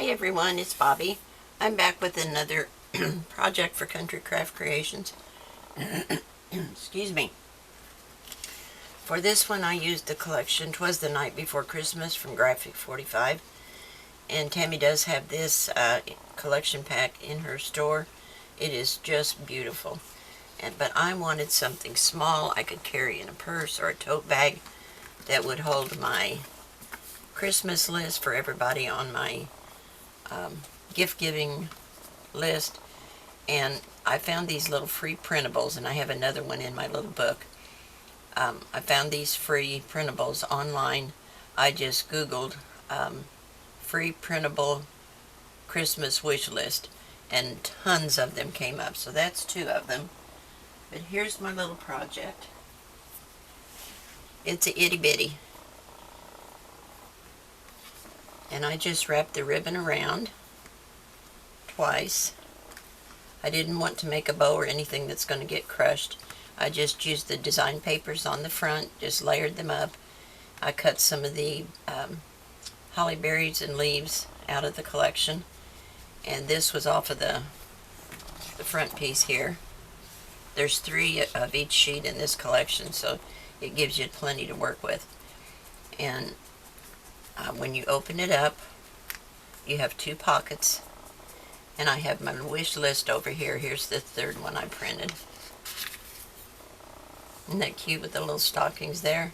Hi everyone, it's Bobby. I'm back with another project for Country Craft Creations. Excuse me. For this one I used the collection Twas the Night Before Christmas from G45. And Tammy does have this collection pack in her store. It is just beautiful. But I wanted something small I could carry in a purse or a tote bag that would hold my Christmas list for everybody on my gift giving list. And I found these little free printables, and I have another one in my little book. I found these free printables online. I just googled free printable Christmas wish list, and tons of them came up. So that's two of them. But here's my little project. It's a itty bitty. And I just wrapped the ribbon around twice. I didn't want to make a bow or anything that's going to get crushed. I just used the design papers on the front, just layered them up. I cut some of the holly berries and leaves out of the collection, and this was off of the front piece here. There's 3 of each sheet in this collection, so it gives you plenty to work with. And when you open it up, you have 2 pockets, and I have my wish list over here. Here's the 3rd one I printed. Isn't that cute with the little stockings there?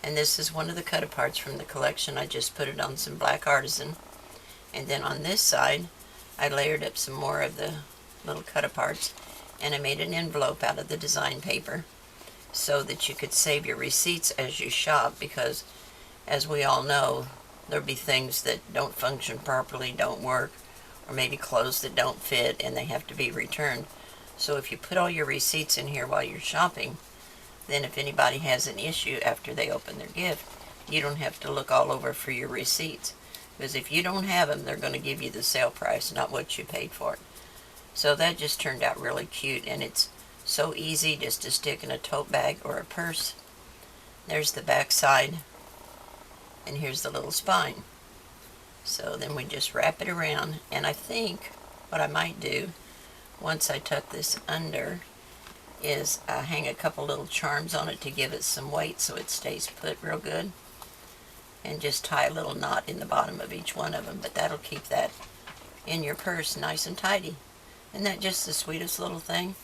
And this is one of the cut-aparts from the collection. I just put it on some black artisan. And then on this side, I layered up some more of the little cut-aparts, and I made an envelope out of the design paper so that you could save your receipts as you shop, because as we all know, there'll be things that don't function properly, don't work, or maybe clothes that don't fit and they have to be returned. So if you put all your receipts in here while you're shopping, then if anybody has an issue after they open their gift, you don't have to look all over for your receipts. Because if you don't have them, they're going to give you the sale price, not what you paid for it. So that just turned out really cute, and it's so easy just to stick in a tote bag or a purse. There's the back side, and here's the little spine. So then we just wrap it around, and I think what I might do, once I tuck this under, is hang a couple little charms on it to give it some weight so it stays put real good, and just tie a little knot in the bottom of each one of them. But that'll keep that in your purse nice and tidy. Isn't that just the sweetest little thing?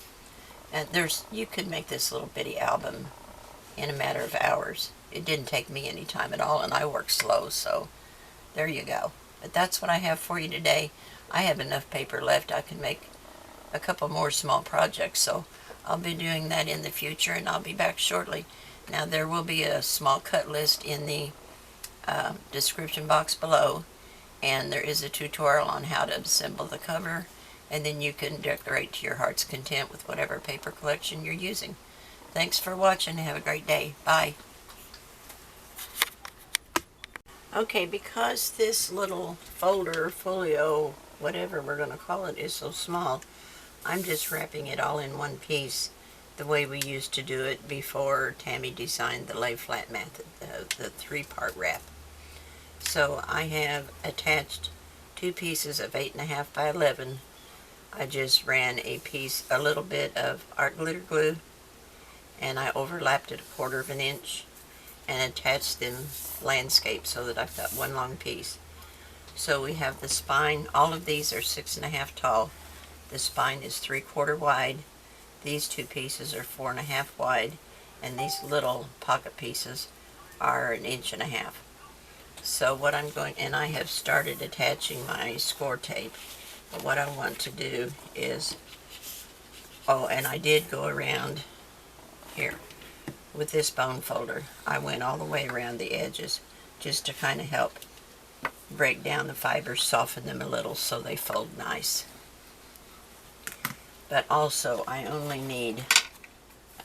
And you could make this little bitty album in a matter of hours. It didn't take me any time at all, and I work slow, so there you go. But that's what I have for you today. I have enough paper left. I can make a couple more small projects, so I'll be doing that in the future, and I'll be back shortly. Now, there will be a small cut list in the description box below, and there is a tutorial on how to assemble the cover, and then you can decorate to your heart's content with whatever paper collection you're using. Thanks for watching. Have a great day. Bye. Okay, because this little folder, folio, whatever we're going to call it, is so small, I'm just wrapping it all in one piece the way we used to do it before Tammy designed the lay flat method, the 3-part wrap. So I have attached 2 pieces of 8.5 by 11. I just ran a little bit of art glitter glue, and I overlapped it 1/4 of an inch and attached them landscape so that I've got one long piece. So we have the spine. All of these are 6.5 tall. The spine is 3/4 wide. These 2 pieces are 4.5 wide, and these little pocket pieces are 1.5 inches. So what I'm going, and I have started attaching my score tape, but what I want to do is, and I did go around here with this bone folder. I went all the way around the edges just to kind of help break down the fibers, soften them a little so they fold nice. But also, I only need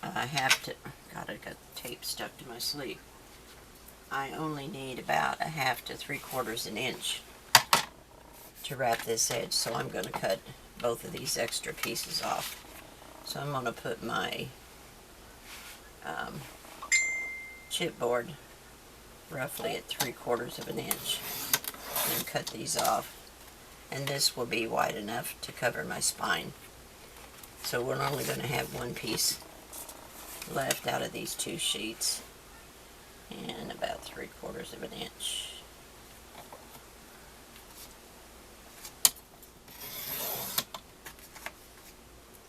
God, I got tape stuck to my sleeve. I only need about 1/2 to 3/4 an inch to wrap this edge, so I'm going to cut both of these extra pieces off. So I'm going to put my chipboard roughly at 3/4 of an inch, and then cut these off and this will be wide enough to cover my spine. So we're only going to have one piece left out of these two sheets, and about 3/4 of an inch.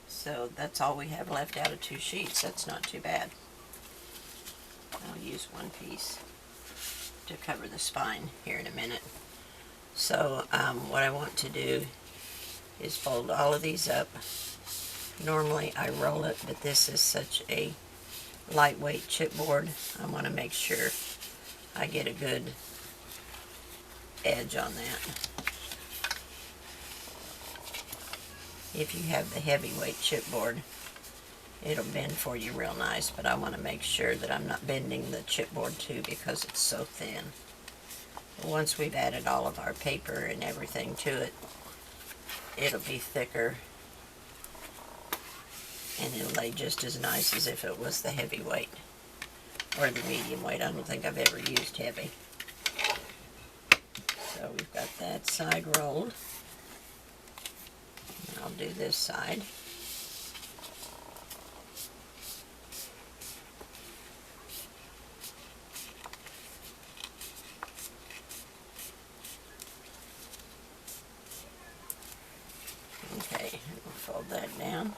So that's all we have left out of two sheets. That's not too bad. I'll use one piece to cover the spine here in a minute. So what I want to do is fold all of these up. Normally I roll it, but this is such a lightweight chipboard. I want to make sure I get a good edge on that. If you have the heavyweight chipboard, it'll bend for you real nice, but I want to make sure that I'm not bending the chipboard too because it's so thin. Once we've added all of our paper and everything to it, it'll be thicker and it'll lay just as nice as if it was the heavyweight or the medium weight. I don't think I've ever used heavy. So we've got that side rolled. I'll do this side. Okay, we'll fold that down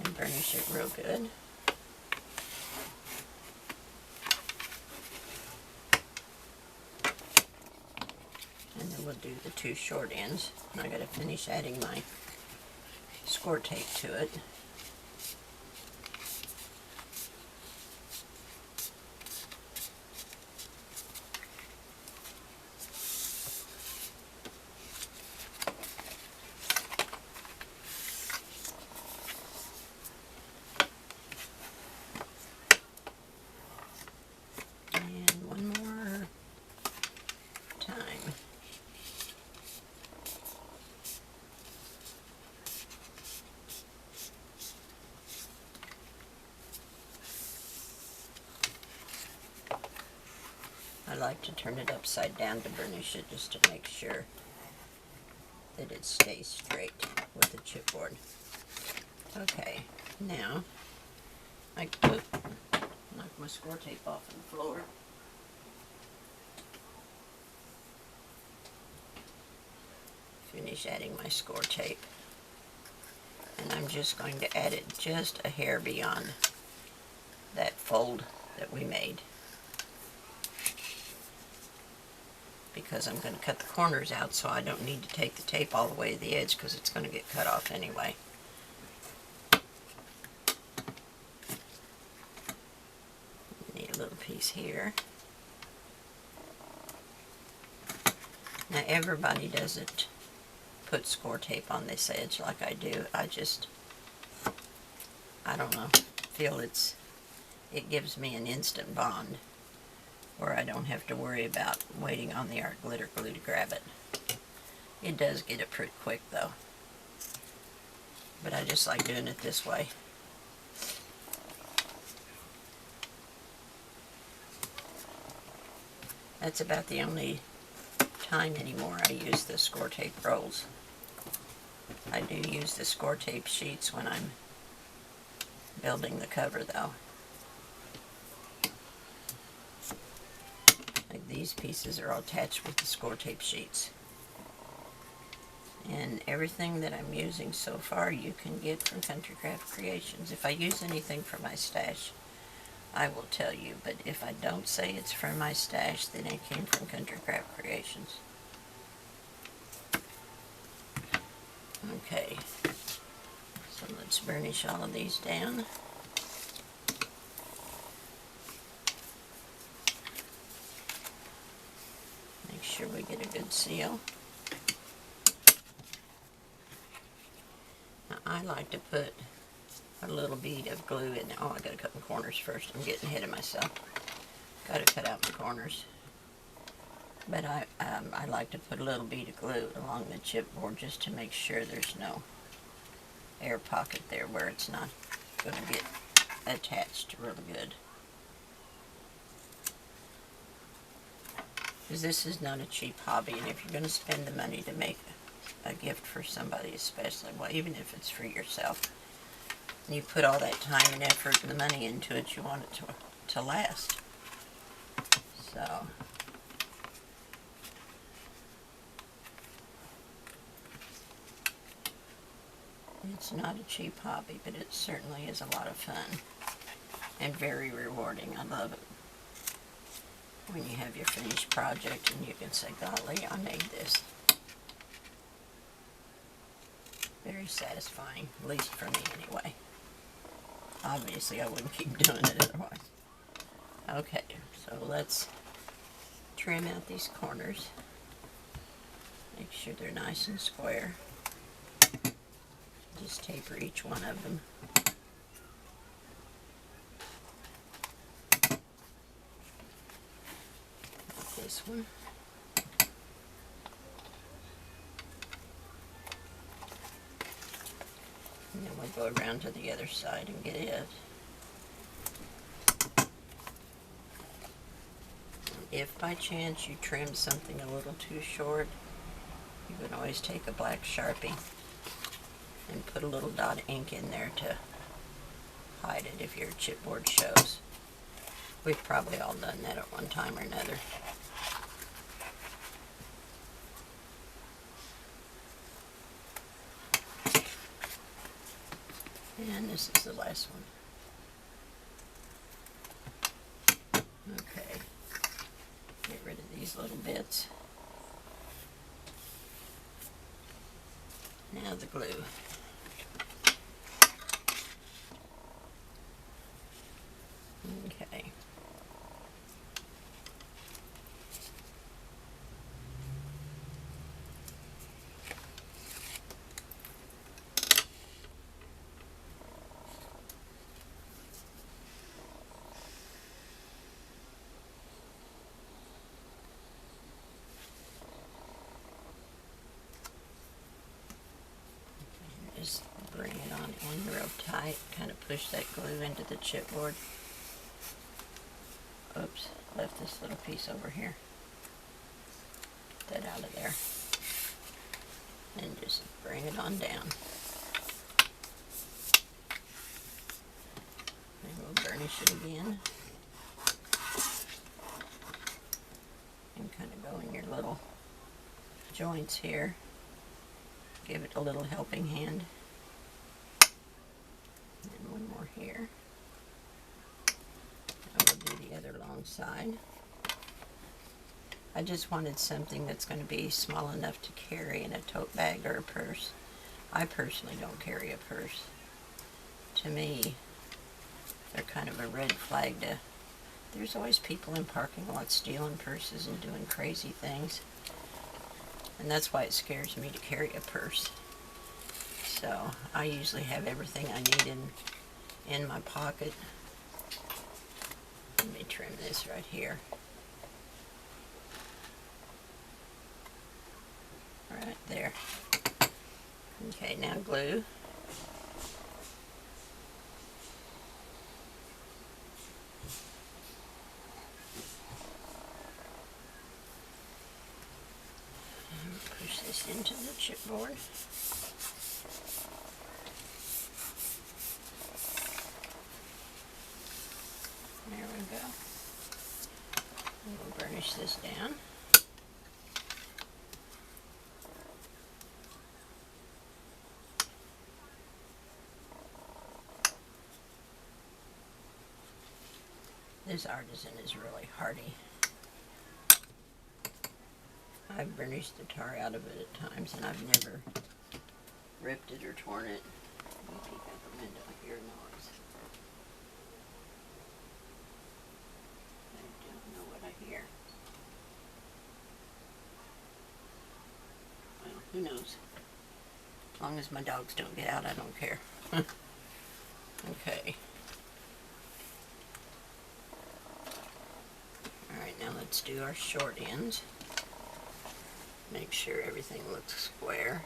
and burnish it real good. And then we'll do the two short ends. And I gotta finish adding my score tape to it. And one more time. I like to turn it upside down to burnish it just to make sure that it stays straight with the chipboard. Okay, now I knock my score tape off on the floor. Finish adding my score tape, and I'm just going to add it just a hair beyond that fold that we made, because I'm going to cut the corners out, so I don't need to take the tape all the way to the edge because it's going to get cut off anyway. Need a little piece here. Now everybody doesn't put score tape on this edge like I do. I don't know, feel it gives me an instant bond where I don't have to worry about waiting on the art glitter glue to grab it. It does get it pretty quick though, but I just like doing it this way. That's about the only time anymore I use the score tape rolls. I do use the score tape sheets when I'm building the cover though. Like these pieces are all attached with the score tape sheets. And everything that I'm using so far you can get from Country Craft Creations. If I use anything from my stash, I will tell you, but if I don't say it's from my stash, then it came from Country Craft Creations. Okay, so let's burnish all of these down. Make sure we get a good seal. Now, I like to put a little bead of glue in there. Oh, I gotta cut my corners first. I'm getting ahead of myself. Gotta cut out my corners. But I like to put a little bead of glue along the chipboard just to make sure there's no air pocket there where it's not going to get attached really good. because this is not a cheap hobby, and if you're going to spend the money to make a gift for somebody especially, well, even if it's for yourself, and you put all that time and effort and the money into it, you want it to last. So, it's not a cheap hobby, but it certainly is a lot of fun and very rewarding. I love it when you have your finished project and you can say, golly, I made this. Very satisfying, at least for me anyway. Obviously, I wouldn't keep doing it otherwise. Okay, so let's trim out these corners. Make sure they're nice and square. Just taper each one of them. Like this one. And then we'll go around to the other side and get it. If by chance you trim something a little too short, you can always take a black Sharpie and put a little dot of ink in there to hide it if your chipboard shows. We've probably all done that at one time or another. And this is the last one. Okay. Get rid of these little bits. Now the glue. Okay. Just bring it on in real tight, kind of push that glue into the chipboard. Oops, left this little piece over here. Get that out of there. And just bring it on down. And we'll burnish it again. And kind of go in your little joints here. Give it a little helping hand. And one more here. And we'll do the other long side. I just wanted something that's going to be small enough to carry in a tote bag or a purse. I personally don't carry a purse. To me, they're kind of a red flag. There's always people in parking lots stealing purses and doing crazy things. And that's why it scares me to carry a purse. So I usually have everything I need in my pocket. Let me trim this right here. Right there. Okay, now glue. Push this into the chipboard. There we go. And we'll burnish this down. This artisan is really hardy. I've burnished the tar out of it at times, and I've never ripped it or torn it. Let me peek out the window, hear noise. I don't know what I hear. Well, who knows? As long as my dogs don't get out, I don't care. Okay. Alright, now let's do our short ends. Make sure everything looks square.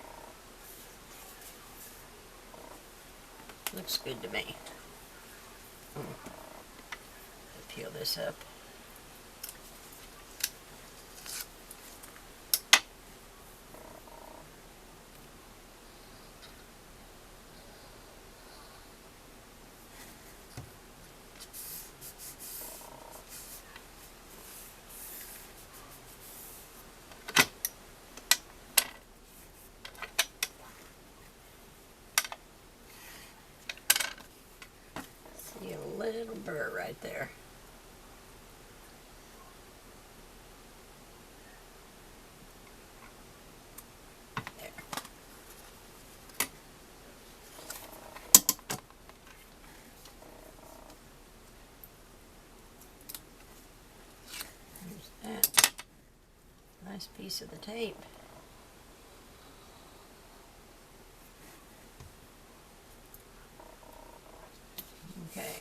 Looks good to me. Peel this up. burr right there. There's that. Nice piece of the tape. Okay.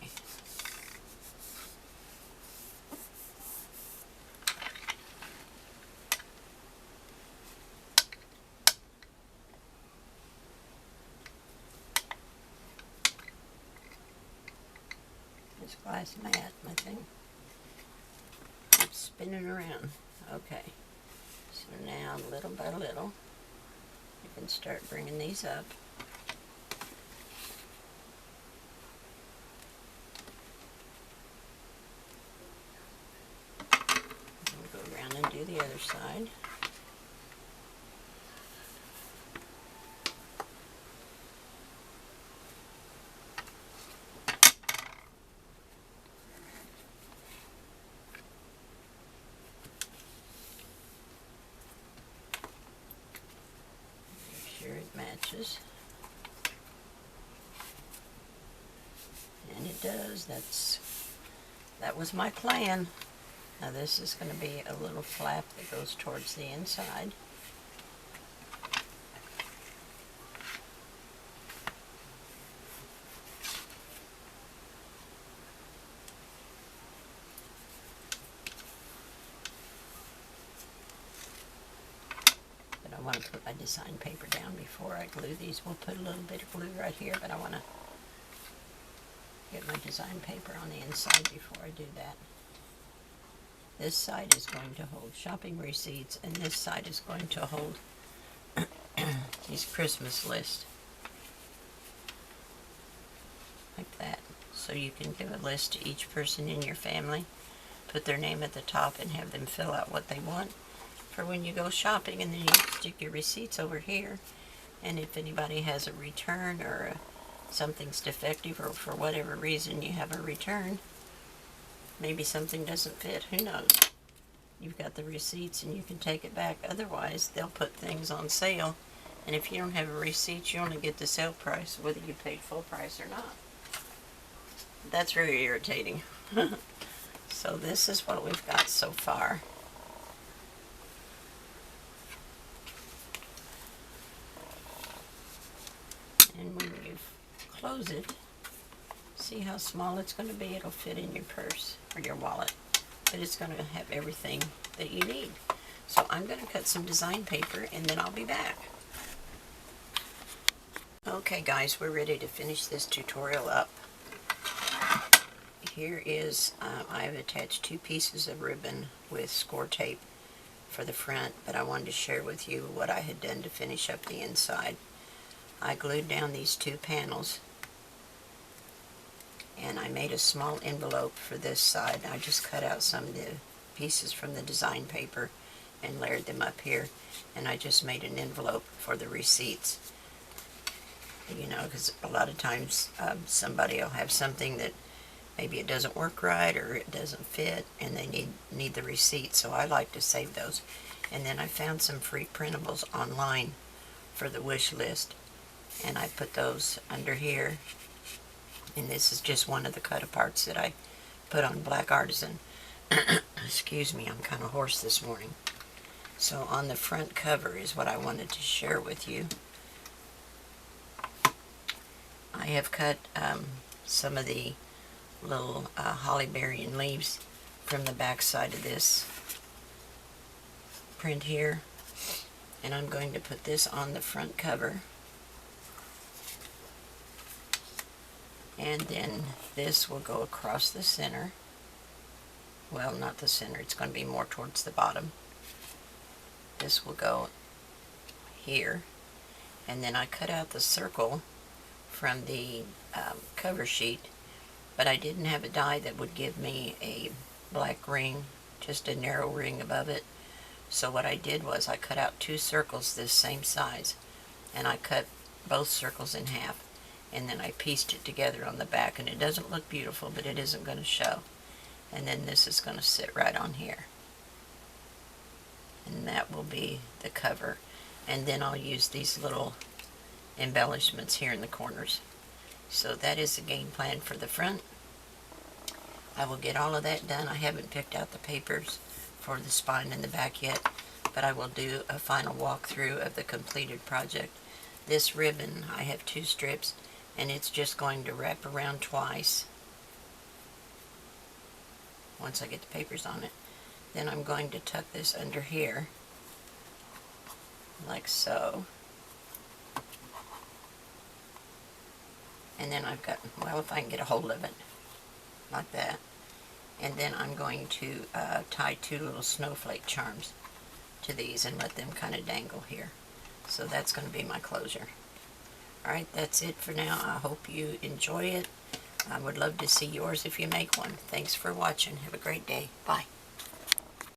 This glass mat, my thing. Keeps spinning around. Okay. So now, little by little, you can start bringing these up. We'll go around and do the other side. Sure it matches, and it does. That was my plan. Now this is going to be a little flap that goes towards the inside. I want to put my design paper down before I glue these. We'll put a little bit of glue right here, but I want to get my design paper on the inside before I do that. This side is going to hold shopping receipts, and this side is going to hold these Christmas lists. Like that. So you can give a list to each person in your family, put their name at the top, and have them fill out what they want for when you go shopping, and then you stick your receipts over here, and if anybody has a return or something's defective or for whatever reason you have a return, maybe something doesn't fit, who knows, you've got the receipts and you can take it back. Otherwise they'll put things on sale, and if you don't have a receipt, you only get the sale price whether you paid full price or not. That's very irritating. So this is what we've got so far. And when you close it, see how small it's going to be? It'll fit in your purse or your wallet, but it's going to have everything that you need. So I'm going to cut some design paper, and then I'll be back. Okay guys, we're ready to finish this tutorial up. Here is, I've attached 2 pieces of ribbon with score tape for the front, but I wanted to share with you what I had done to finish up the inside. I glued down these 2 panels, and I made a small envelope for this side. I just cut out some of the pieces from the design paper and layered them up here, and I just made an envelope for the receipts. You know, because a lot of times somebody will have something that maybe it doesn't work right or it doesn't fit, and they need the receipt, so I like to save those. And then I found some free printables online for the wish list, and I put those under here, and this is just one of the cut-aparts that I put on black artisan. Excuse me, I'm kind of hoarse this morning. So on the front cover is what I wanted to share with you. I have cut some of the little holly berry and leaves from the back side of this print here, and I'm going to put this on the front cover. And then this will go across the center. Well, not the center, it's going to be more towards the bottom. This will go here, and then I cut out the circle from the cover sheet, but I didn't have a die that would give me a black ring, just a narrow ring above it. So what I did was I cut out 2 circles this same size, and I cut both circles in half, and then I pieced it together on the back, and it doesn't look beautiful, but it isn't going to show. And then this is going to sit right on here, and that will be the cover. And then I'll use these little embellishments here in the corners. So that is the game plan for the front. I will get all of that done. I haven't picked out the papers for the spine and the back yet, but I will do a final walkthrough of the completed project. This ribbon, I have 2 strips, and it's just going to wrap around twice once I get the papers on it. Then I'm going to tuck this under here, like so. And then I've got, well, if I can get a hold of it, like that. And then I'm going to tie 2 little snowflake charms to these and let them kind of dangle here. So that's going to be my closure. Alright, that's it for now. I hope you enjoy it. I would love to see yours if you make one. Thanks for watching. Have a great day. Bye.